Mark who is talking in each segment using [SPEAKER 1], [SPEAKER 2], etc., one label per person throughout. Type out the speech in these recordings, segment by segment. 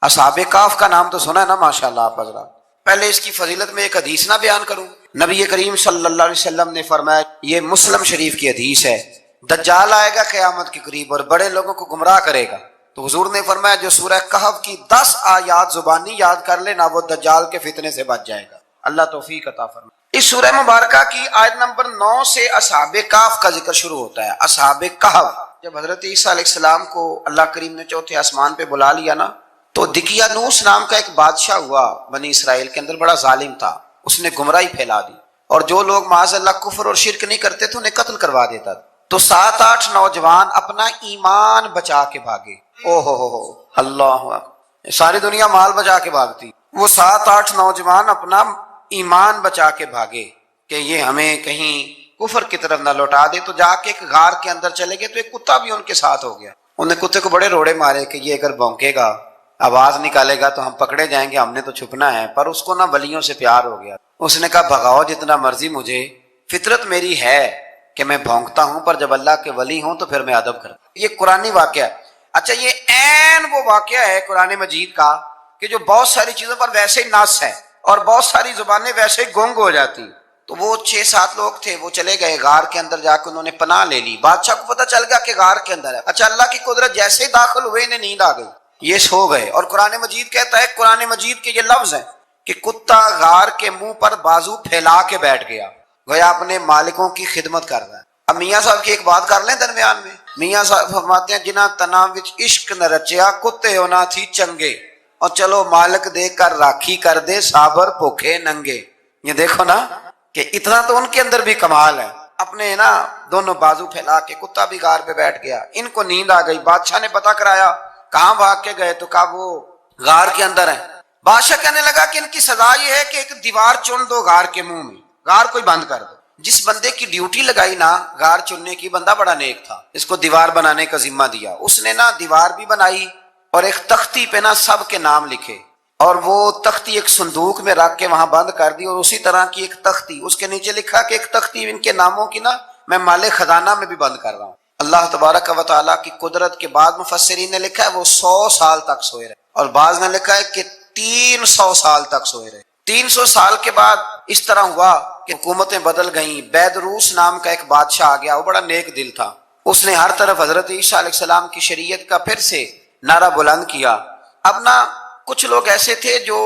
[SPEAKER 1] اصحاب کہف کا نام تو سنا ہے نا ماشاءاللہ آپ حضرات. پہلے اس کی فضیلت میں ایک حدیث نہ بیان کروں. نبی کریم صلی اللہ علیہ وسلم نے فرمایا، یہ مسلم شریف کی حدیث ہے، دجال آئے گا قیامت کے قریب اور بڑے لوگوں کو گمراہ کرے گا. تو حضور نے فرمایا جو سورہ کہف کی 10 آیات زبانی یاد کر لے نا، وہ دجال کے فتنے سے بچ جائے گا. اللہ توفیق عطا فرمائے. اس سورہ مبارکہ کی آیت نمبر 9 سے اصحاب کہف کا ذکر شروع ہوتا ہے. اصحاب کہف، جب حضرت عیسیٰ علیہ السلام کو اللہ کریم نے چوتھے آسمان پہ بلا لیا نا، تو دقیانوس نام کا ایک بادشاہ ہوا بنی اسرائیل کے اندر، بڑا ظالم تھا. اس نے گمراہی پھیلا دی اور جو لوگ معاذ اللہ کفر اور شرک نہیں کرتے تھے انہیں قتل کروا دیتا تھا. تو 7-8 نوجوان اپنا ایمان بچا کے بھاگے. او ہو اللہ اکبر، ساری دنیا مال بچا کے بھاگتی، وہ 7-8 نوجوان اپنا ایمان بچا کے بھاگے کہ یہ ہمیں کہیں کفر کی طرف نہ لوٹا دے. تو جا کے ایک غار کے اندر چلے گئے تو ایک کتا بھی ان کے ساتھ ہو گیا. انہیں کتے کو بڑے روڑے مارے کہ یہ اگر بھونکے گا، آواز نکالے گا تو ہم پکڑے جائیں گے، ہم نے تو چھپنا ہے. پر اس کو نہ ولیوں سے پیار ہو گیا. اس نے کہا بھگاؤ جتنا مرضی مجھے، فطرت میری ہے کہ میں بھونکتا ہوں، پر جب اللہ کے ولی ہوں تو پھر میں ادب کرتا ہوں. یہ قرآنی واقعہ ہے. اچھا، یہ عین وہ واقعہ ہے قرآن مجید کا کہ جو بہت ساری چیزوں پر ویسے ہی نص ہے اور بہت ساری زبانیں ویسے ہی گونگ ہو جاتی. تو وہ 6-7 لوگ تھے، وہ چلے گئے غار کے اندر، جا کے انہوں نے پناہ لے لی. بادشاہ کو پتہ چل گیا کہ غار کے اندر ہے. اچھا، اللہ کی قدرت، جیسے ہی داخل ہوئے انہیں نیند آ گئی، یہ سو گئے. اور قرآن مجید کہتا ہے، قرآن مجید کے یہ لفظ ہیں کہ کتا غار کے منہ پر بازو پھیلا کے بیٹھ گیا، گویا اپنے مالکوں کی خدمت کر رہا ہے. اب میاں صاحب کی ایک بات کر لیں درمیان میں. میاں صاحب فرماتے ہیں، جنہ تنا وچ عشق نہ رچیا، کتے ہونا تھی چنگے، اور چلو مالک دے کر راکھی کر دے، صابر بھوکے ننگے. یہ دیکھو نا کہ اتنا تو ان کے اندر بھی کمال ہے. اپنے نا دونوں بازو پھیلا کے، کتا بھی غار پہ بیٹھ گیا. ان کو نیند آ گئی. بادشاہ نے پتہ کرایا کہاں بھاگ کے گئے، تو کہا وہ غار کے اندر ہیں. بادشاہ کہنے لگا کہ ان کی سزا یہ ہے کہ ایک دیوار چن دو غار کے منہ میں، غار کوئی بند کر دو. جس بندے کی ڈیوٹی لگائی نا غار چننے کی، بندہ بڑا نیک تھا، اس کو دیوار بنانے کا ذمہ دیا. اس نے نا دیوار بھی بنائی اور ایک تختی پہ نا سب کے نام لکھے، اور وہ تختی ایک صندوق میں رکھ کے وہاں بند کر دی. اور اسی طرح کی ایک تختی اس کے نیچے لکھا کہ ایک تختی ان کے ناموں کی نا میں مال خزانہ میں بھی بند کر رہا ہوں. اللہ تبارک و تعالیٰ کی قدرت کے بعد مفسرین نے لکھا ہے وہ 100 سال تک سوئے رہے، اور بعض نے لکھا ہے کہ 300 سال تک سوئے رہے. 300 سال کے بعد اس طرح ہوا کہ حکومتیں بدل گئیں. بیدروس نام کا ایک بادشاہ آ گیا، وہ بڑا نیک دل تھا. اس نے ہر طرف حضرت عیسیٰ علیہ السلام کی شریعت کا پھر سے نعرہ بلند کیا. اب نا کچھ لوگ ایسے تھے جو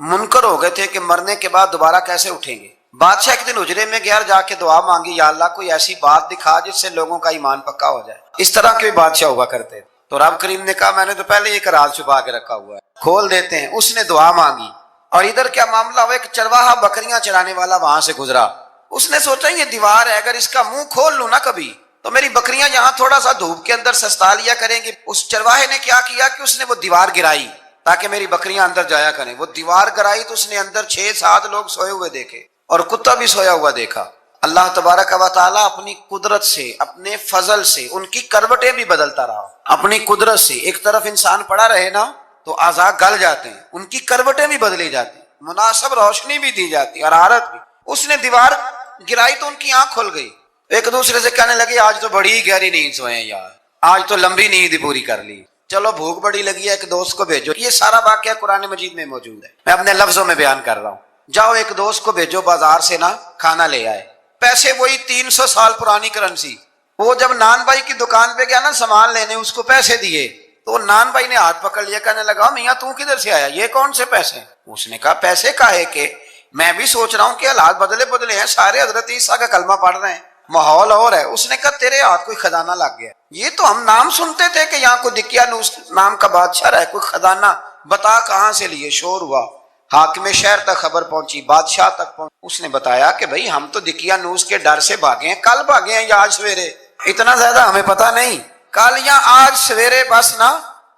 [SPEAKER 1] منکر ہو گئے تھے کہ مرنے کے بعد دوبارہ کیسے اٹھیں گے. بادشاہ ایک دن حجرے میں گیا، جا کے دعا مانگی، یا اللہ کوئی ایسی بات دکھا جس سے لوگوں کا ایمان پکا ہو جائے. اس طرح کے بھی بادشاہ ہوا کرتے. تو رب کریم نے کہا میں نے تو پہلے ایک راز چھپا کے رکھا ہوا ہے، کھول دیتے ہیں. اس نے دعا مانگی، اور ادھر کیا معاملہ ہوا، ایک چرواہا بکریاں چرانے والا وہاں سے گزرا. اس نے سوچا یہ دیوار ہے، اگر اس کا منہ کھول لوں نا کبھی تو میری بکریاں یہاں تھوڑا سا دھوپ کے اندر سستا لیا کریں گی. اس چرواہے نے کیا کیا کہ اس نے وہ دیوار گرائی تاکہ میری بکریاں اندر جایا کریں. وہ دیوار گرائی تو اس نے اندر 6-7 لوگ سوئے ہوئے دیکھے اور کتا بھی سویا ہوا دیکھا. اللہ تبارک و تعالیٰ اپنی قدرت سے، اپنے فضل سے ان کی کروٹیں بھی بدلتا رہا. اپنی قدرت سے ایک طرف انسان پڑا رہے نا تو اعضاء گل جاتے ہیں، ان کی کروٹیں بھی بدلی جاتی، مناسب روشنی بھی دی جاتی، حرارت بھی. اس نے دیوار گرائی تو ان کی آنکھ کھل گئی. ایک دوسرے سے کہنے لگے آج تو بڑی گہری نیند سوئے ہیں یار، آج تو لمبی نیند پوری کر لی، چلو بھوک بڑی لگی ہے ایک دوست کو بھیجو. یہ سارا واقعہ قرآن مجید میں موجود ہے، میں اپنے لفظوں میں بیان کر رہا ہوں. جاؤ ایک دوست کو بھیجو بازار سے نا کھانا لے آئے. پیسے وہی 300 سال پرانی کرنسی. وہ جب نان بھائی کی دکان پہ گیا نا سامان لینے، اس کو پیسے دیے تو نان بھائی نے ہاتھ پکڑ لیا، کہنے لگا میاں تو کدھر سے آیا، یہ کون سے پیسے؟ اس نے کہا پیسے کاہے کہ میں بھی سوچ رہا ہوں کہ حالات بدلے ہیں، سارے حضرت عیسیٰ کا کلمہ پڑھ رہے ہیں، ماحول اور ہے. اس نے کہا تیرے ہاتھ کوئی خزانہ لگ گیا. یہ تو ہم نام سنتے تھے کہ یہاں کوئی دقیانوس نام کا بادشاہ ہے، کوئی خزانہ، بتا کہاں سے لیے. شور ہوا، حاکم شہر تک خبر پہنچی، بادشاہ تک پہنچی. اس نے بتایا کہ بھائی ہم تو دقیانوس کے ڈر سے بھاگے ہیں، کل بھاگے ہیں یا آج سویرے، اتنا زیادہ ہمیں پتہ نہیں، کل یا آج سویرے بس نا.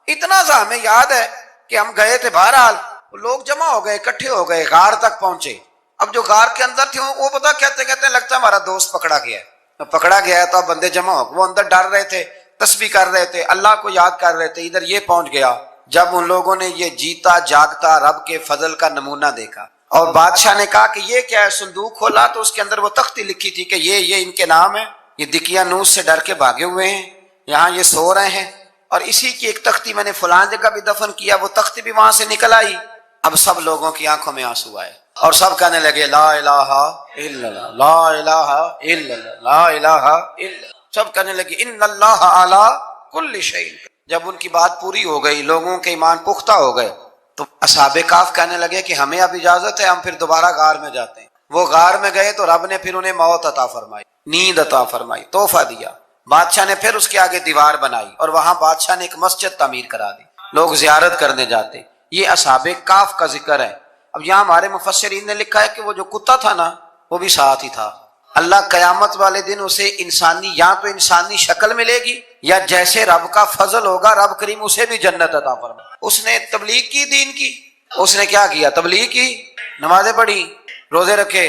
[SPEAKER 1] اتنا سا ہمیں یاد ہے کہ ہم گئے تھے. بہرحال لوگ جمع ہو گئے، اکٹھے ہو گئے، غار تک پہنچے. اب جو غار کے اندر تھے وہ پتا کہتے لگتا ہے ہمارا دوست پکڑا گیا ہے. پکڑا گیا ہے تو اب بندے جمع ہو گئے. وہ اندر ڈر رہے تھے، تسبیح کر رہے تھے، اللہ کو یاد کر رہے تھے. ادھر یہ پہنچ گیا. جب ان لوگوں نے یہ جیتا جاگتا رب کے فضل کا نمونہ دیکھا اور بادشاہ نے کہا کہ یہ کیا ہے، صندوق کھولا تو اس کے اندر وہ تختی لکھی تھی کہ یہ ان کے نام ہے، یہ دقیانوس سے ڈر کے بھاگے ہوئے ہیں، یہاں یہ سو رہے ہیں اور اسی کی ایک تختی میں نے فلان جگہ بھی دفن کیا، وہ تختی بھی وہاں سے نکل آئی۔ اب سب لوگوں کی آنکھوں میں آنسو آئے اور سب کہنے لگے لا الہ الا اللہ، لا الہ الا اللہ، لا الہ الا اللہ۔ سب کہنے لگے ان اللہ علی کل شیء۔ جب ان کی بات پوری ہو گئی، لوگوں کے ایمان پختہ ہو گئے، تو اصحاب کہف کہنے لگے کہ ہمیں اب اجازت ہے، ہم پھر دوبارہ غار میں جاتے ہیں۔ وہ غار میں گئے تو رب نے پھر انہیں موت عطا فرمائی، نیند عطا فرمائی، تحفہ دیا۔ بادشاہ نے پھر اس کے آگے دیوار بنائی اور وہاں بادشاہ نے ایک مسجد تعمیر کرا دی، لوگ زیارت کرنے جاتے۔ یہ اصحاب کہف کا ذکر ہے۔ اب یہاں ہمارے مفسرین نے لکھا ہے کہ وہ جو کتا تھا نا، وہ بھی ساتھ ہی تھا۔ اللہ قیامت والے دن اسے انسانی، یا تو انسانی شکل ملے گی، یا جیسے رب کا فضل ہوگا رب کریم اسے بھی جنت عطا فرمائے۔ اس نے تبلیغ کی، دین کی، اس نے کیا کیا؟ تبلیغ کی، نمازیں پڑھی، روزے رکھے،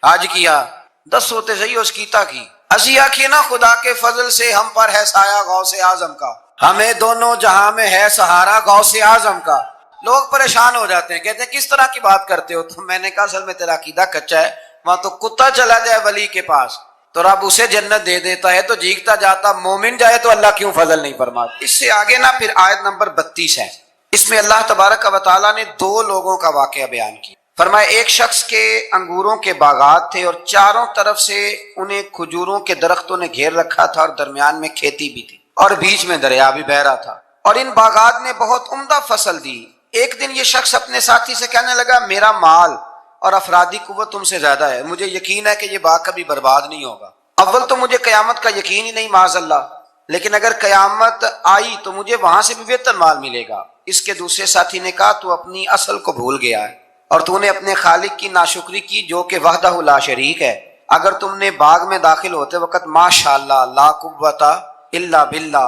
[SPEAKER 1] حج کیا، 10 ہوتے صحیح اس کیتا کی۔ اسی آخی نا خدا کے فضل سے ہم پر ہے سایہ غوث اعظم کا، ہمیں دونوں جہاں میں ہے سہارا غوث اعظم کا۔ لوگ پریشان ہو جاتے ہیں، کہتے ہیں کس طرح کی بات کرتے ہو؟ تو میں نے کہا اصل میں تیرا عقیدہ کچا ہے۔ وہاں تو کتا چلا جائے ولی کے پاس تو رب اسے جنت دے دیتا ہے، تو جھیکتا جاتا مومن جائے تو اللہ کیوں فضل نہیں فرماتا؟ اس سے آگے نا پھر آیت نمبر 32 ہے، اس میں اللہ تبارک و تعالیٰ نے 2 لوگوں کا واقعہ بیان کیا۔ فرمایا ایک شخص کے انگوروں کے باغات تھے اور چاروں طرف سے انہیں کھجوروں کے درختوں نے گھیر رکھا تھا، اور درمیان میں کھیتی بھی تھی اور بیچ میں دریا بھی بہ رہا تھا، اور ان باغات نے بہت عمدہ فصل دی۔ ایک دن یہ شخص اپنے ساتھی سے کہنے لگا میرا مال اور افرادی قوت تم سے زیادہ ہے، مجھے یقین ہے کہ یہ باغ کبھی برباد نہیں ہوگا۔ اول تو مجھے قیامت کا یقین ہی نہیں معاذ اللہ، لیکن اگر قیامت آئی تو مجھے وہاں سے بھی بہتر مال ملے گا۔ اس کے دوسرے ساتھی نے کہا تو اپنی اصل کو بھول گیا ہے اور تو نے اپنے خالق کی ناشکری کی جو کہ وحدہ لا شریک ہے۔ اگر تم نے باغ میں داخل ہوتے وقت ماشاءاللہ لا قوت الا باللہ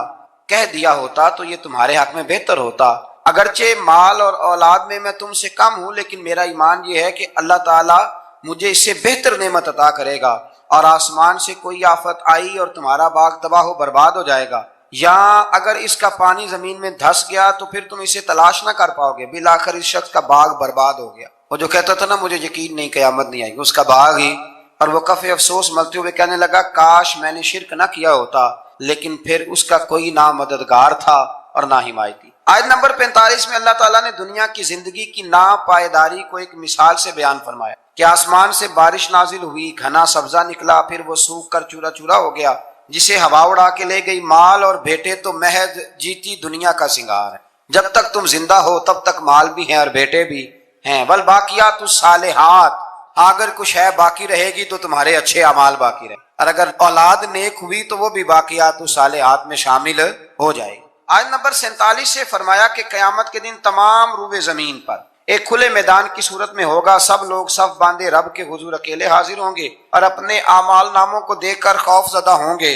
[SPEAKER 1] کہہ دیا ہوتا تو یہ تمہارے حق میں بہتر ہوتا۔ اگرچہ مال اور اولاد میں تم سے کم ہوں، لیکن میرا ایمان یہ ہے کہ اللہ تعالیٰ مجھے اس سے بہتر نعمت عطا کرے گا، اور آسمان سے کوئی آفت آئی اور تمہارا باغ تباہ و برباد ہو جائے گا، یا اگر اس کا پانی زمین میں دھس گیا تو پھر تم اسے تلاش نہ کر پاؤ گے۔ بالآخر اس شخص کا باغ برباد ہو گیا۔ وہ جو کہتا تھا نا مجھے یقین نہیں قیامت نہیں آئے گی، اس کا باغ ہی، اور وہ کف افسوس ملتے ہوئے کہنے لگا کاش میں نے شرک نہ کیا ہوتا، لیکن پھر اس کا کوئی نہ مددگار تھا اور نہ حمایتی۔ آیت نمبر 45 میں اللہ تعالیٰ نے دنیا کی زندگی کی ناپائیداری کو ایک مثال سے بیان فرمایا کہ آسمان سے بارش نازل ہوئی، گھنا سبزہ نکلا، پھر وہ سوکھ کر چورا چورا ہو گیا، جسے ہوا اڑا کے لے گئی۔ مال اور بیٹے تو محض جیتی دنیا کا سنگار ہے، جب تک تم زندہ ہو تب تک مال بھی ہیں اور بیٹے بھی ہیں۔ والباقیات الصالحات، اگر کچھ ہے باقی رہے گی تو تمہارے اچھے اعمال باقی رہے، اور اگر اولاد نیک ہوئی تو وہ بھی باقیات الصالحات میں شامل ہو جائے گی۔ آیت نمبر 47 سے فرمایا کہ قیامت کے دن تمام روئے زمین پر ایک کھلے میدان کی صورت میں ہوگا، سب لوگ صف باندھے رب کے حضور اکیلے حاضر ہوں گے اور اپنے اعمال ناموں کو دیکھ کر خوف زدہ ہوں گے،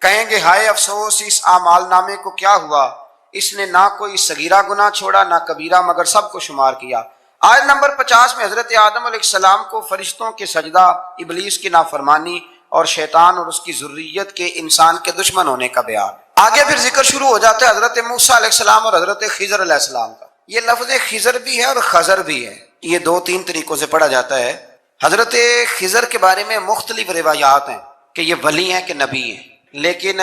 [SPEAKER 1] کہیں گے ہائے افسوس اس اعمال نامے کو کیا ہوا، اس نے نہ کوئی صغیرہ گناہ چھوڑا نہ کبیرہ، مگر سب کو شمار کیا۔ آیت نمبر 50 میں حضرت آدم علیہ السلام کو فرشتوں کے سجدہ، ابلیس کی نافرمانی اور شیطان اور اس کی ذریت کے انسان کے دشمن ہونے کا بیان۔ آگے پھر ذکر شروع ہو جاتا ہے حضرت موسیٰ علیہ السلام اور حضرت خضر علیہ السلام کا۔ یہ لفظ خضر بھی ہے اور خضر بھی ہے، یہ 2-3 طریقوں سے پڑھا جاتا ہے۔ حضرت خضر کے بارے میں مختلف روایات ہیں کہ یہ ولی ہیں کہ نبی ہیں، لیکن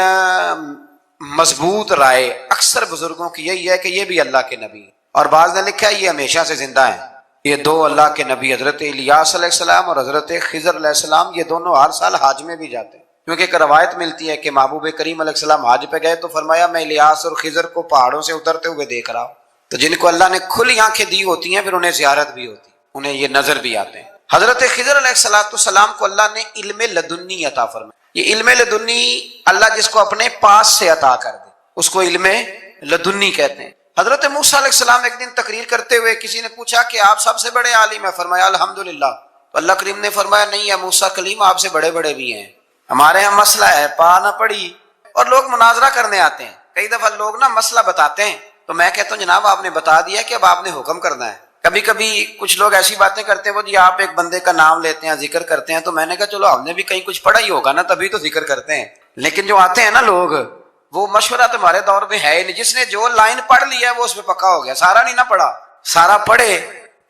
[SPEAKER 1] مضبوط رائے اکثر بزرگوں کی یہی ہے کہ یہ بھی اللہ کے نبی ہیں، اور بعض نے لکھا ہے یہ ہمیشہ سے زندہ ہیں۔ یہ 2 اللہ کے نبی حضرت الیاس علیہ السلام اور حضرت خضر علیہ السلام، یہ دونوں ہر سال حج میں بھی جاتے ہیں، کیونکہ ایک روایت ملتی ہے کہ محبوب کریم علیہ السلام حج پہ گئے تو فرمایا میں الیاس اور خضر کو پہاڑوں سے اترتے ہوئے دیکھ رہا ہوں۔ تو جن کو اللہ نے کھلی آنکھیں دی ہوتی ہیں پھر انہیں زیارت بھی ہوتی ہے، انہیں یہ نظر بھی آتے ہیں۔ حضرت خضر علیہ السلام کو اللہ نے علم لدنی عطا فرمایا۔ یہ علم لدنی اللہ جس کو اپنے پاس سے عطا کر دے اس کو علم لدنی کہتے ہیں۔ حضرت موسیٰ علیہ السلام ایک دن تقریر کرتے ہوئے کسی نے پوچھا کہ آپ سب سے بڑے عالم ہیں، فرمایا الحمدللہ۔ تو اللہ کریم نے فرمایا نہیں یا موسیٰ کلیم آپ سے بڑے بڑے بھی ہیں، ہمارے ہاں مسئلہ ہے پا نہ پڑی، اور لوگ مناظرہ کرنے آتے ہیں۔ کئی دفعہ لوگ نا مسئلہ بتاتے ہیں تو میں کہتا ہوں جناب آپ نے بتا دیا کہ اب آپ نے حکم کرنا ہے۔ کبھی کبھی کچھ لوگ ایسی باتیں کرتے ہیں وہ جی آپ ایک بندے کا نام لیتے ہیں ذکر کرتے ہیں، تو میں نے کہا چلو ہم نے بھی کہیں کچھ پڑھا ہی ہوگا نا تبھی تو ذکر کرتے ہیں، لیکن جو آتے ہیں نا لوگ وہ مشورہ تمہارے دور میں ہے ہی نہیں۔ جس نے جو لائن پڑھ لی ہے وہ اس پہ پکا ہو گیا، سارا نہیں نہ پڑھا، سارا پڑھے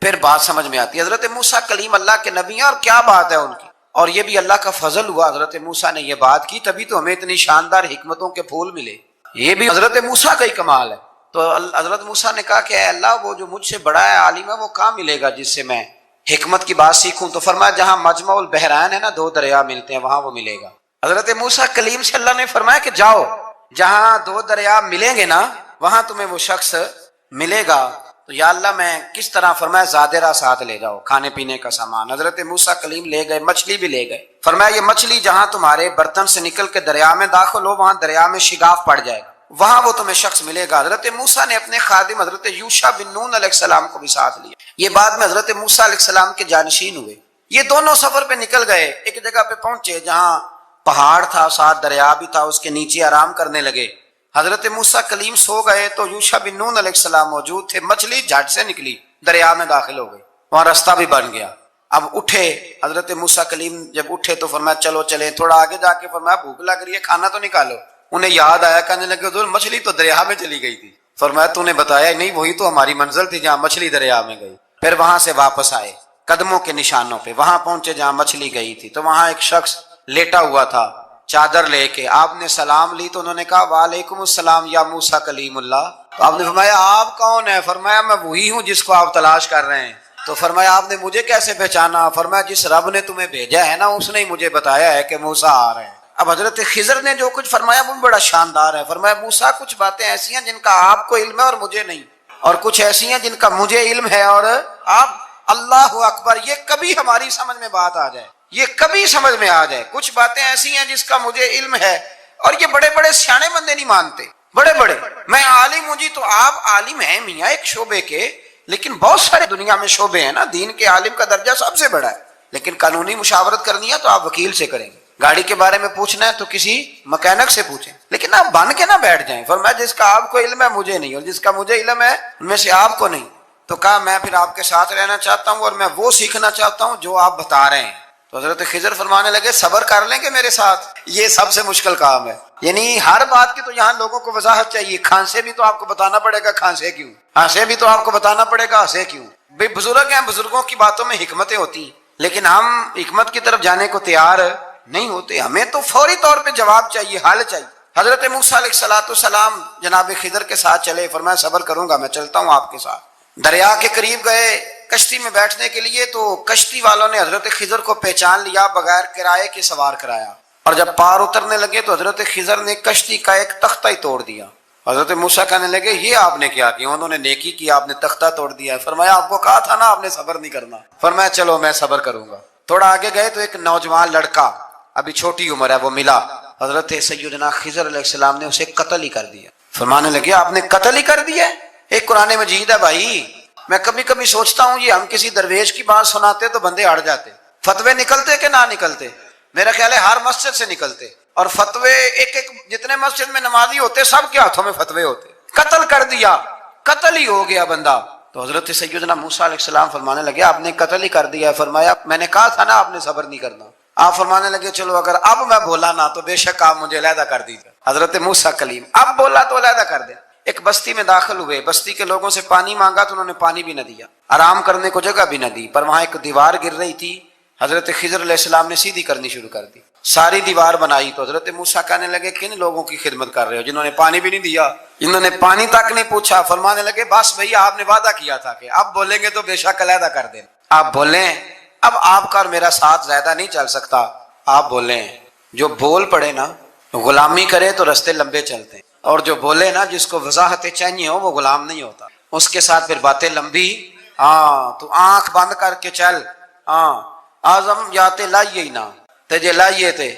[SPEAKER 1] پھر بات سمجھ میں آتی ہے۔ حضرت موسیٰ کلیم اللہ کے نبی ہیں اور کیا بات ہے ان کی، اور یہ بھی اللہ کا فضل ہوا، حضرت موسیٰ نے یہ بات کی تبھی تو ہمیں اتنی شاندار حکمتوں کے پھول ملے۔ یہ بھی حضرت موسیٰ کا ہی کمال ہے. تو حضرت موسیٰ نے کہا کہ اے اللہ وہ جو مجھ سے بڑا ہے عالم ہے وہ کہاں ملے گا جس سے میں حکمت کی بات سیکھوں؟ تو فرمایا جہاں مجمع البحرین ہے نا، دو دریا ملتے ہیں، وہاں وہ ملے گا. حضرت موسیٰ کلیم سے اللہ نے فرمایا کہ جاؤ جہاں دو دریا ملیں گے نا وہاں تمہیں وہ شخص ملے گا. تو یا اللہ میں کس طرح؟ فرمایا زادرہ ساتھ لے جاؤ، کھانے پینے کا سامان. حضرت موسیٰ کلیم لے گئے، مچھلی بھی لے گئے. فرمایا یہ مچھلی جہاں تمہارے برتن سے نکل کے دریا میں داخل ہو وہاں دریا میں شگاف پڑ جائے گا، وہاں وہ تمہیں شخص ملے گا. حضرت موسیٰ نے اپنے خادم حضرت یوشع بن نون علیہ السلام کو بھی ساتھ لیا. یہ بعد میں حضرت موسیٰ علیہ السلام کے جانشین ہوئے. یہ دونوں سفر پہ نکل گئے، ایک جگہ پہ پہنچے جہاں پہاڑ تھا، ساتھ دریا بھی تھا، اس کے نیچے آرام کرنے لگے. حضرت موسیٰ کلیم سو گئے تو یوشع بن نون علیہ السلام موجود تھے. مچھلی جھٹ سے نکلی، دریا میں داخل ہو گئی، وہاں راستہ بھی بن گیا. اب اٹھے حضرت موسیٰ کلیم، جب اٹھے تو فرمایا چلو چلیں. تھوڑا آگے جا کے فرمایا بھوک لگ رہی ہے، کھانا تو نکالو. انہیں یاد آیا، کہنے لگے حضور مچھلی تو دریا میں چلی گئی تھی. فرمایا تو نے بتایا ہی نہیں، وہی تو ہماری منزل تھی جہاں مچھلی دریا میں گئی. پھر وہاں سے واپس آئے قدموں کے نشانوں پہ، وہاں پہنچے جہاں مچھلی گئی تھی. تو وہاں ایک شخص لیٹا ہوا تھا چادر لے کے. آپ نے سلام لی تو انہوں نے کہا وعلیکم السلام یا موسیٰ کلیم اللہ. تو آپ نے فرمایا آپ کون ہیں؟ فرمایا میں وہی ہوں جس کو آپ تلاش کر رہے ہیں. تو فرمایا آپ نے مجھے کیسے پہچانا؟ فرمایا جس رب نے تمہیں بھیجا ہے نا اس نے ہی مجھے بتایا ہے کہ موسیٰ آ رہے ہیں. اب حضرت خضر نے جو کچھ فرمایا وہ بڑا شاندار ہے. فرمایا موسیٰ کچھ باتیں ایسی ہیں جن کا آپ کو علم ہے اور مجھے نہیں، اور کچھ ایسی ہیں جن کا مجھے علم ہے اور آپ. اللہ اکبر، یہ کبھی ہماری سمجھ میں بات آ جائے، یہ کبھی سمجھ میں آ جائے. کچھ باتیں ایسی ہیں جس کا مجھے علم ہے، اور یہ بڑے بڑے سیانے بندے نہیں مانتے، بڑے بڑے میں عالم ہوں جی. تو آپ عالم ہیں میاں ایک شعبے کے، لیکن بہت سارے دنیا میں شعبے ہیں نا. دین کے عالم کا درجہ سب سے بڑا ہے، لیکن قانونی مشاورت کرنی ہے تو آپ وکیل سے کریں گے. گاڑی کے بارے میں پوچھنا ہے تو کسی مکینک سے پوچھیں، لیکن آپ بن کے نہ بیٹھ جائیں. فرمایا جس کا آپ کو علم ہے مجھے نہیں، اور جس کا مجھے علم ہے ان میں سے آپ کو نہیں. تو کہا میں پھر آپ کے ساتھ رہنا چاہتا ہوں اور میں وہ سیکھنا چاہتا ہوں جو آپ بتا رہے ہیں. تو حضرت خضر فرمانے لگے صبر کر لیں گے میرے ساتھ، یہ سب سے مشکل کام ہے. یعنی ہر بات کی تو یہاں لوگوں کو وضاحت چاہیے. کھانسے بھی تو آپ کو بتانا پڑے گا کھانسے کیوں، ہنسے بھی تو آپ کو بتانا پڑے گا ہنسے کیوں. بھئی بزرگ ہیں، بزرگوں کی باتوں میں حکمتیں ہوتی ہیں، لیکن ہم حکمت کی طرف جانے کو تیار نہیں ہوتے. ہمیں تو فوری طور پہ جواب چاہیے، حل چاہیے. حضرت موسیٰ علیہ السلام جناب خضر کے ساتھ چلے. فرمایا صبر کروں گا، میں چلتا ہوں آپ کے ساتھ. دریا کے قریب گئے کشتی میں بیٹھنے کے لیے، تو کشتی والوں نے حضرت خضر کو پہچان لیا، بغیر کرائے کے سوار کرایا. اور جب پار اترنے لگے تو حضرت خضر نے کشتی کا ایک تختہ ہی توڑ دیا. حضرت موسیٰ کہنے لگے یہ آپ نے کیا کیا؟ انہوں نے نیکی کی، آپ نے تختہ توڑ دیا. فرمایا آپ کو کہا تھا نا آپ نے صبر نہیں کرنا. فرمایا چلو میں صبر کروں گا. تھوڑا آگے گئے تو ایک نوجوان لڑکا، ابھی چھوٹی عمر ہے، وہ ملا. حضرت سیدنا خضر علیہ السلام نے اسے قتل ہی کر دیا. فرمانے لگے آپ نے قتل ہی کر دیا؟ ایک قرآن مجید ہے بھائی. میں کبھی کبھی سوچتا ہوں یہ ہم کسی درویش کی بات سناتے تو بندے اڑ جاتے. فتوے نکلتے کہ نہ نکلتے؟ میرا خیال ہے ہر مسجد سے نکلتے. اور فتوے ایک ایک جتنے مسجد میں نمازی ہوتے سب کے ہاتھوں میں فتوے ہوتے. قتل کر دیا، قتل ہی ہو گیا بندہ. تو حضرت سیدنا موسیٰ علیہ السلام فرمانے لگے آپ نے قتل ہی کر دیا. فرمایا میں نے کہا تھا نا آپ نے صبر نہیں کرنا. آپ فرمانے لگے چلو اگر اب میں بولا نا تو بے شک آپ مجھے علیحدہ کر دیجیے. حضرت موسیٰ کلیم اب بولا تو علیحدہ کر دے. ایک بستی میں داخل ہوئے، بستی کے لوگوں سے پانی مانگا تو انہوں نے پانی بھی نہ دیا، آرام کرنے کو جگہ بھی نہ دی. پر وہاں ایک دیوار گر رہی تھی، حضرت خضر علیہ السلام نے سیدھی کرنی شروع کر دی. ساری دیوار بنائی. تو حضرت موسیٰ کہنے لگے کن لوگوں کی خدمت کر رہے ہو جنہوں نے پانی بھی نہیں دیا، انہوں نے پانی تک نہیں پوچھا. فرمانے لگے بس بھیا آپ نے وعدہ کیا تھا کہ اب بولیں گے تو بے شک علیحدہ کر دیں. آپ بولیں، اب آپ کا اور میرا ساتھ زیادہ نہیں چل سکتا. آپ بولیں. جو بول پڑے نا غلامی کرے تو رستے لمبے چلتے ہیں، اور جو بولے نا جس کو وضاحتیں چاہیے ہو وہ غلام نہیں ہوتا، اس کے ساتھ پھر باتیں لمبی. تو آنکھ بند کر کے چل. آزم یاتے لائیے ہی نہ تجھے لائیے تھے.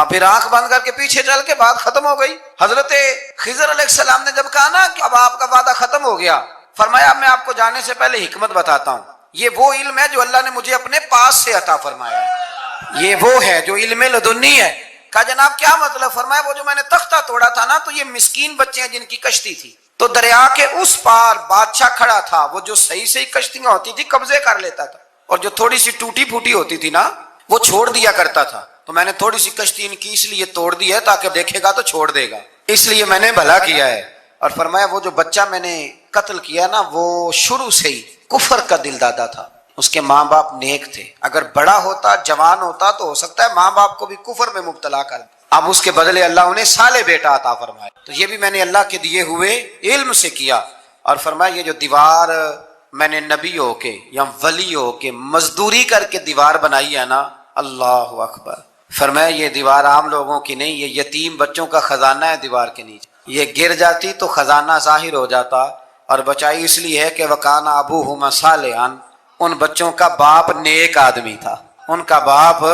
[SPEAKER 1] پھر آنکھ بند کر کے پیچھے چل کے بات ختم ہو گئی. حضرت خضر علیہ السلام نے جب کہا نا کہ اب آپ کا وعدہ ختم ہو گیا، فرمایا میں آپ کو جانے سے پہلے حکمت بتاتا ہوں. یہ وہ علم ہے جو اللہ نے مجھے اپنے پاس سے عطا فرمایا ہے، یہ وہ ہے جو علم لدنی ہے. کہا جناب کیا مطلب؟ فرمایا وہ جو میں نے تختہ توڑا تھا نا تو یہ مسکین بچے ہیں جن کی کشتی تھی، تو دریا کے اس پار بادشاہ کھڑا تھا، وہ جو صحیح صحیح کشتیاں ہوتی تھی قبضے کر لیتا تھا، اور جو تھوڑی سی ٹوٹی پھوٹی ہوتی تھی نا وہ چھوڑ دیا کرتا تھا. تو میں نے تھوڑی سی کشتی ان کی اس لیے توڑ دی ہے تاکہ دیکھے گا تو چھوڑ دے گا، اس لیے میں نے بھلا کیا ہے. اور فرمایا وہ جو بچہ میں نے قتل کیا نا وہ شروع سے ہی کفر کا دل دادا تھا، اس کے ماں باپ نیک تھے. اگر بڑا ہوتا جوان ہوتا تو ہو سکتا ہے ماں باپ کو بھی کفر میں مبتلا کر دے. اب اس کے بدلے اللہ انہیں صالح بیٹا عطا فرمائے. تو یہ بھی میں نے اللہ کے دیے ہوئے علم سے کیا. اور فرمایا یہ جو دیوار میں نے نبی ہو کے یا ولی ہو کے مزدوری کر کے دیوار بنائی ہے نا، اللہ اکبر، فرمایا یہ دیوار عام لوگوں کی نہیں، یہ یتیم بچوں کا خزانہ ہے دیوار کے نیچے. یہ گر جاتی تو خزانہ ظاہر ہو جاتا، اور بچائی اس لیے ہے کہ وکانہ ابوہما صالحا، ان بچوں کا باپ نیک آدمی تھا. ان کا باپ،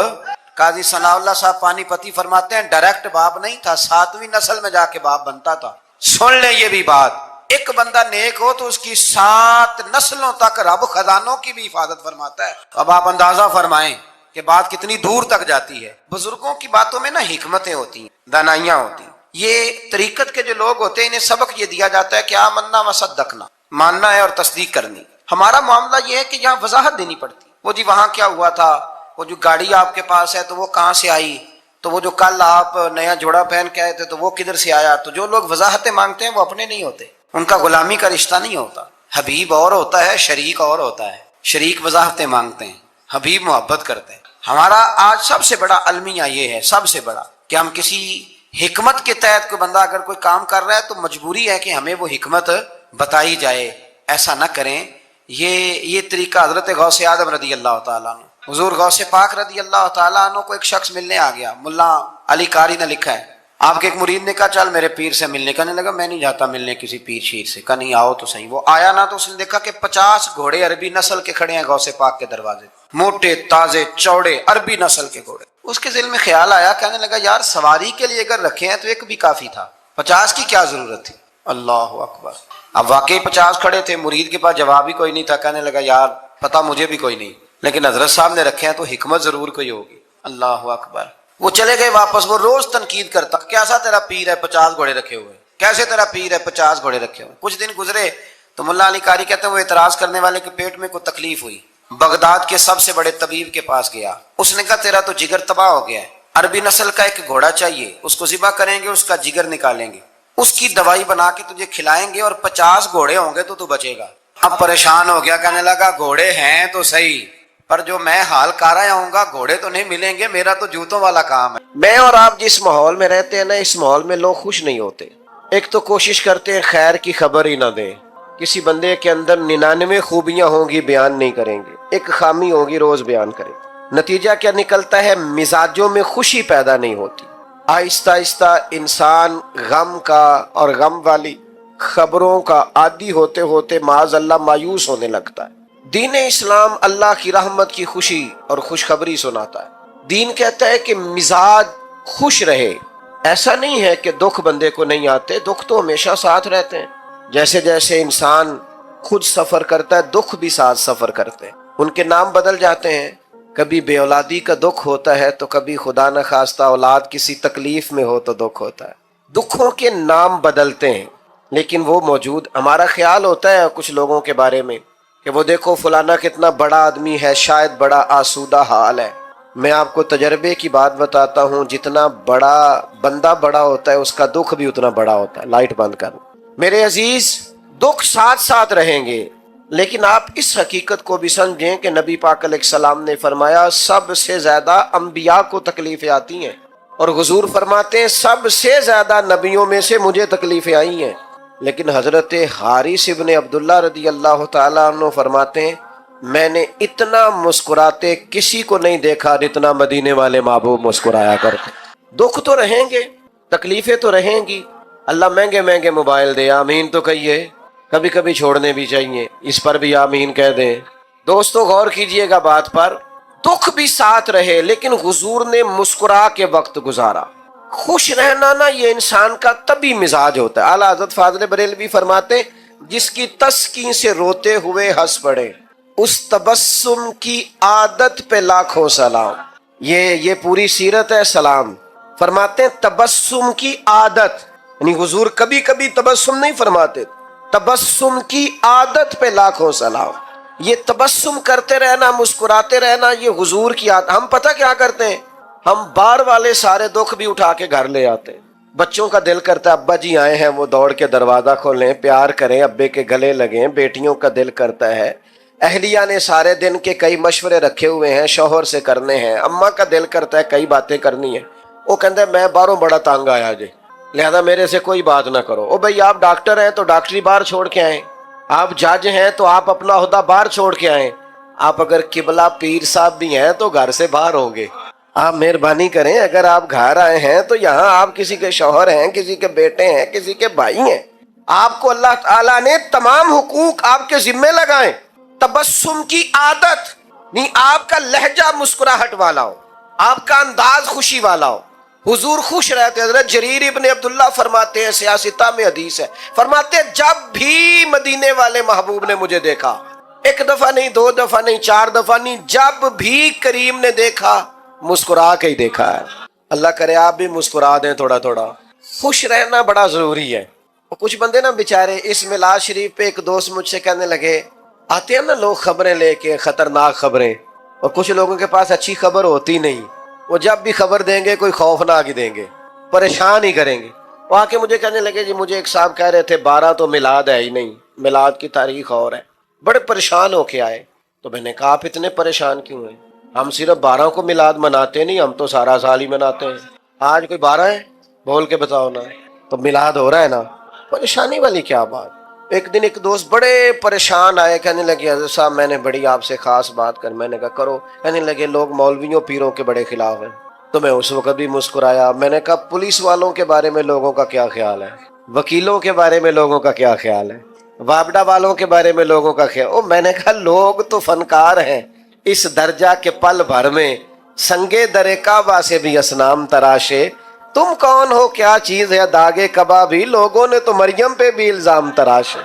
[SPEAKER 1] قاضی ثناء اللہ صاحب پانی پتی فرماتے ہیں ڈائریکٹ باپ نہیں تھا، 7ویں نسل میں جا کے باپ بنتا تھا. سن لیں یہ بھی بات، ایک بندہ نیک ہو تو اس کی 7 نسلوں تک رب خزانوں کی بھی حفاظت فرماتا ہے. اب آپ اندازہ فرمائیں کہ بات کتنی دور تک جاتی ہے. بزرگوں کی باتوں میں نا حکمتیں ہوتی ہیں، دانائیاں ہوتی ہیں. یہ طریقت کے جو لوگ ہوتے ہیں انہیں سبق یہ دیا جاتا ہے کہ آمنا و صدقنا، ماننا ہے اور تصدیق کرنی. ہمارا معاملہ یہ ہے کہ یہاں وضاحت دینی پڑتی. وہ جی وہاں کیا ہوا تھا، وہ جو گاڑی آپ کے پاس ہے تو وہ کہاں سے آئی، تو وہ جو کل آپ نیا جوڑا پہن کے آئے تھے تو وہ کدھر سے آیا. تو جو لوگ وضاحتیں مانگتے ہیں وہ اپنے نہیں ہوتے، ان کا غلامی کا رشتہ نہیں ہوتا. حبیب اور ہوتا ہے، شریک اور ہوتا ہے. شریک وضاحتیں مانگتے ہیں، حبیب محبت کرتے ہیں. ہمارا آج سب سے بڑا المیہ یہ ہے، سب سے بڑا، کہ ہم کسی حکمت کے تحت کوئی بندہ اگر کوئی کام کر رہا ہے تو مجبوری ہے کہ ہمیں وہ حکمت بتائی جائے. ایسا نہ کریں. یہ طریقہ حضرت غوث اعظم رضی اللہ تعالیٰ عنہ، حضور غوث پاک رضی اللہ تعالیٰ عنہ کو ایک شخص ملنے آ گیا. ملا علی قاری نے لکھا ہے، آپ کے ایک مرید نے کہا چل میرے پیر سے ملنے. کہنے لگا میں نہیں جاتا ملنے کسی پیر شیر سے. کہا نہیں آؤ تو صحیح. وہ آیا نا تو اس نے دیکھا کہ 50 گھوڑے عربی نسل کے کھڑے ہیں غوث پاک کے دروازے، موٹے تازے چوڑے عربی نسل کے گھوڑے. اس کے ذہن میں خیال آیا، کہنے لگا یار سواری کے لیے اگر رکھے ہیں تو ایک بھی کافی تھا، 50 کی کیا ضرورت تھی. اللہ اکبر. اب واقعی 50 کھڑے تھے، مرید کے پاس جواب ہی کوئی نہیں تھا. کہنے لگا یار پتہ مجھے بھی کوئی نہیں، لیکن حضرت صاحب نے رکھے ہیں تو حکمت ضرور کوئی ہوگی. اللہ اکبر. وہ چلے گئے واپس. وہ روز تنقید کرتا، کیسا تیرا پیر ہے 50 گھوڑے رکھے ہوئے، کیسے تیرا پیر ہے 50 گھوڑے رکھے ہوئے. کچھ دن گزرے تو ملا علی قاری کہتے ہیں وہ اعتراض کرنے والے کے پیٹ میں کوئی تکلیف ہوئی، بغداد کے سب سے بڑے طبیب کے پاس گیا. اس نے کہا تیرا تو جگر تباہ ہو گیا ہے، عربی نسل کا ایک گھوڑا چاہیے، اس کو ذبح کریں گے، اس کا جگر نکالیں گے، اس کی دوائی بنا کے تجھے کھلائیں گے اور 50 گھوڑے ہوں گے تو بچے گا. اب پریشان ہو گیا، کہنے لگا گھوڑے ہیں تو صحیح، پر جو میں حال کر رہا ہوں گا گھوڑے تو نہیں ملیں گے، میرا تو جوتوں والا کام ہے. میں اور آپ جس ماحول میں رہتے ہیں نا، اس ماحول میں لوگ خوش نہیں ہوتے. ایک تو کوشش کرتے ہیں خیر کی خبر ہی نہ دیں. کسی بندے کے اندر 99 خوبیاں ہوں گی بیان نہیں کریں گے، ایک خامی ہوگی روز بیان کریں. نتیجہ کیا نکلتا ہے؟ مزاجوں میں خوشی پیدا نہیں ہوتی. آہستہ آہستہ انسان غم کا اور غم والی خبروں کا عادی ہوتے ہوتے معاذ اللہ مایوس ہونے لگتا ہے. دین اسلام اللہ کی رحمت کی خوشی اور خوشخبری سناتا ہے. دین کہتا ہے کہ مزاج خوش رہے. ایسا نہیں ہے کہ دکھ بندے کو نہیں آتے، دکھ تو ہمیشہ ساتھ رہتے ہیں. جیسے جیسے انسان خود سفر کرتا ہے دکھ بھی ساتھ سفر کرتے ہیں. ان کے نام بدل جاتے ہیں. کبھی بے اولادی کا دکھ ہوتا ہے تو کبھی خدا نہ خواستہ اولاد کسی تکلیف میں ہو تو دکھ ہوتا ہے. دکھوں کے نام بدلتے ہیں لیکن وہ موجود. ہمارا خیال ہوتا ہے کچھ لوگوں کے بارے میں کہ وہ دیکھو فلانا کتنا بڑا آدمی ہے، شاید بڑا آسودہ حال ہے. میں آپ کو تجربے کی بات بتاتا ہوں، جتنا بڑا بندہ بڑا ہوتا ہے اس کا دکھ بھی اتنا بڑا ہوتا ہے. لائٹ بند کر. میرے عزیز، دکھ ساتھ ساتھ رہیں گے، لیکن آپ اس حقیقت کو بھی سمجھیں کہ نبی پاک علیہ السلام نے فرمایا سب سے زیادہ انبیاء کو تکلیفیں آتی ہیں، اور حضور فرماتے ہیں سب سے زیادہ نبیوں میں سے مجھے تکلیفیں آئی ہیں. لیکن حضرت حارث ابن عبداللہ رضی اللہ تعالیٰ عنہ فرماتے ہیں میں نے اتنا مسکراتے کسی کو نہیں دیکھا جتنا مدینے والے محبوب مسکرایا کرتے. دکھ تو رہیں گے، تکلیفیں تو رہیں گی. اللہ مہنگے مہنگے موبائل دے، آمین تو کہیے. کبھی کبھی چھوڑنے بھی چاہیے، اس پر بھی آمین کہہ دیں. دوستو غور کیجئے گا بات پر. دکھ بھی ساتھ رہے لیکن حضور نے مسکرا کے وقت گزارا. خوش رہنا نا یہ انسان کا طبی مزاج ہوتا ہے. اعلیٰ حضرت فاضل بریلوی فرماتے ہیں جس کی تسکین سے روتے ہوئے ہنس پڑے اس تبسم کی عادت پہ لاکھوں سلام. یہ پوری سیرت ہے. سلام فرماتے ہیں تبسم کی عادت، یعنی حضور کبھی کبھی تبسم نہیں فرماتے، تبسم کی عادت پہ لاکھوں سلام. یہ تبسم کرتے رہنا، مسکراتے رہنا، یہ حضور کی عادت. ہم پتہ کیا کرتے ہیں؟ ہم بار والے سارے دکھ بھی اٹھا کے گھر لے آتے ہیں. بچوں کا دل کرتا ہے ابا جی آئے ہیں، وہ دوڑ کے دروازہ کھولیں، پیار کریں، ابے کے گلے لگیں. بیٹیوں کا دل کرتا ہے، اہلیہ نے سارے دن کے کئی مشورے رکھے ہوئے ہیں، شوہر سے کرنے ہیں. اماں کا دل کرتا ہے کئی باتیں کرنی ہیں.
[SPEAKER 2] وہ کہتا ہے میں باہروں بڑا تنگ آیا جی، لہذا میرے سے کوئی بات نہ کرو۔ او بھائی آپ ڈاکٹر ہیں تو ڈاکٹری باہر چھوڑ کے آئیں، آپ جج ہیں تو آپ اپنا عہدہ باہر چھوڑ کے آئیں، آپ اگر قبلہ پیر صاحب بھی ہیں تو گھر سے باہر ہوں گے۔ آپ مہربانی کریں، اگر آپ گھر آئے ہیں تو یہاں آپ کسی کے شوہر ہیں، کسی کے بیٹے ہیں، کسی کے بھائی ہیں، آپ کو اللہ تعالیٰ نے تمام حقوق آپ کے ذمے لگائیں۔ تبسم کی عادت نہیں، آپ کا لہجہ مسکراہٹ والا ہو، آپ کا انداز خوشی والا ہو، حضور خوش رہتے۔ حضرت جریر ابن عبداللہ فرماتے ہیں، سیاستہ میں حدیث ہے، فرماتے ہیں جب بھی مدینے والے محبوب نے مجھے دیکھا، ایک دفعہ نہیں، دو دفعہ نہیں، چار دفعہ نہیں، جب بھی کریم نے دیکھا مسکرا کے ہی دیکھا ہے۔ اللہ کرے آپ بھی مسکرا دیں تھوڑا تھوڑا۔ خوش رہنا بڑا ضروری ہے۔ کچھ بندے نا بیچارے اس میلاد شریف پہ، ایک دوست مجھ سے کہنے لگے، آتے ہیں نا لوگ خبریں لے کے، خطرناک خبریں، اور کچھ لوگوں کے پاس اچھی خبر ہوتی نہیں، وہ جب بھی خبر دیں گے کوئی خوفناک ہی دیں گے، پریشان ہی کریں گے۔ وہ آ کے مجھے کہنے لگے جی مجھے ایک صاحب کہہ رہے تھے 12 تو میلاد ہے ہی نہیں، میلاد کی تاریخ اور ہے، بڑے پریشان ہو کے آئے۔ تو میں نے کہا آپ اتنے پریشان کیوں ہیں؟ ہم صرف 12 کو میلاد مناتے نہیں، ہم تو سارا سال ہی مناتے ہیں۔ آج کوئی 12 ہے؟ بول کے بتاؤ نا، تو میلاد ہو رہا ہے نا، پریشانی والی کیا بات؟ ایک دن ایک دوست بڑے پریشان آئے، کہنے لگے حضرت صاحب میں نے بڑی آپ سے خاص بات کر۔ میں نے کہا کرو۔ کہنے لگے لوگ مولویوں پیروں کے بڑے خلاف ہیں۔ تو میں اس وقت بھی مسکرایا۔ میں نے کہا پولیس والوں کے بارے میں لوگوں کا کیا خیال ہے؟ وکیلوں کے بارے میں لوگوں کا کیا خیال ہے؟ وابڈا والوں کے بارے میں لوگوں کا خیال؟ میں نے کہا لوگ تو فنکار ہیں، اس درجہ کے پل بھر میں سنگے در کعبہ سے بھی اصنام تراشے، تم کون ہو کیا چیز ہے داغے کبابی، لوگوں نے تو مریم پہ بھی الزام تراشے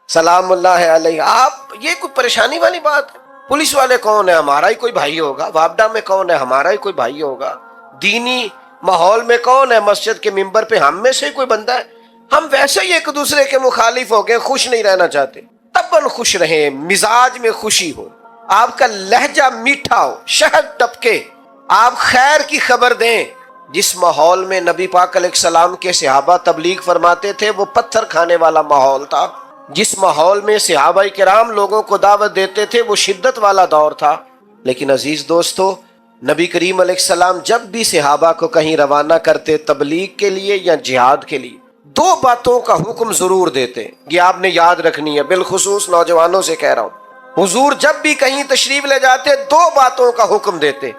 [SPEAKER 2] سلام اللہ علیہ۔ آپ یہ کوئی پریشانی والی بات ہے؟ پولیس والے کون ہے؟ ہمارا ہی کوئی بھائی ہوگا۔ وابڈا میں کون ہے؟ ہمارا ہی کوئی بھائی ہوگا۔ دینی ماحول میں کون ہے؟ مسجد کے ممبر پہ ہم میں سے کوئی بندہ ہے؟ ہم ویسے ہی ایک دوسرے کے مخالف ہو گئے، خوش نہیں رہنا چاہتے۔ تباً خوش رہیں، مزاج میں خوشی ہو، آپ کا لہجہ میٹھا ہو، شہد ٹپکے، آپ خیر کی خبر دیں۔ جس ماحول میں نبی پاک علیہ السلام کے صحابہ تبلیغ فرماتے تھے وہ پتھر کھانے والا ماحول تھا، جس ماحول میں صحابہ کرام لوگوں کو دعوت دیتے تھے وہ شدت والا دور تھا۔ لیکن عزیز دوستو، نبی کریم علیہ السلام جب بھی صحابہ کو کہیں روانہ کرتے تبلیغ کے لیے یا جہاد کے لیے، دو باتوں کا حکم ضرور دیتے، یہ آپ نے یاد رکھنی ہے، بالخصوص نوجوانوں سے کہہ رہا ہوں۔ حضور جب بھی کہیں تشریف لے جاتے دو باتوں کا حکم دیتے۔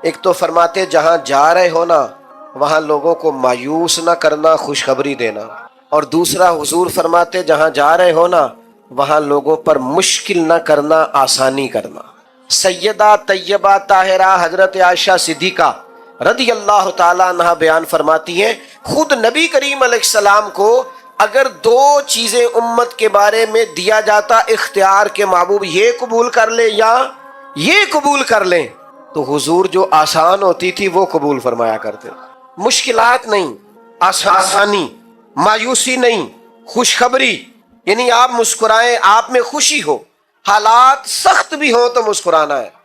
[SPEAKER 2] ایک تو فرماتے جہاں جا رہے ہو نا وہاں لوگوں کو مایوس نہ کرنا، خوشخبری دینا، اور دوسرا حضور فرماتے جہاں جا رہے ہو نا وہاں لوگوں پر مشکل نہ کرنا، آسانی کرنا۔ سیدہ طیبہ طاہرہ حضرت عائشہ صدیقہ رضی اللہ تعالیٰ عنہ بیان فرماتی ہیں، خود نبی کریم علیہ السلام کو اگر دو چیزیں امت کے بارے میں دیا جاتا اختیار کے محبوب یہ قبول کر لے یا یہ قبول کر لیں، تو حضور جو آسان ہوتی تھی وہ قبول فرمایا کرتے، مشکلات نہیں، آسانی، مایوسی نہیں، خوشخبری، یعنی آپ مسکرائیں، آپ میں خوشی ہو، حالات سخت بھی ہو تو مسکرانا ہے۔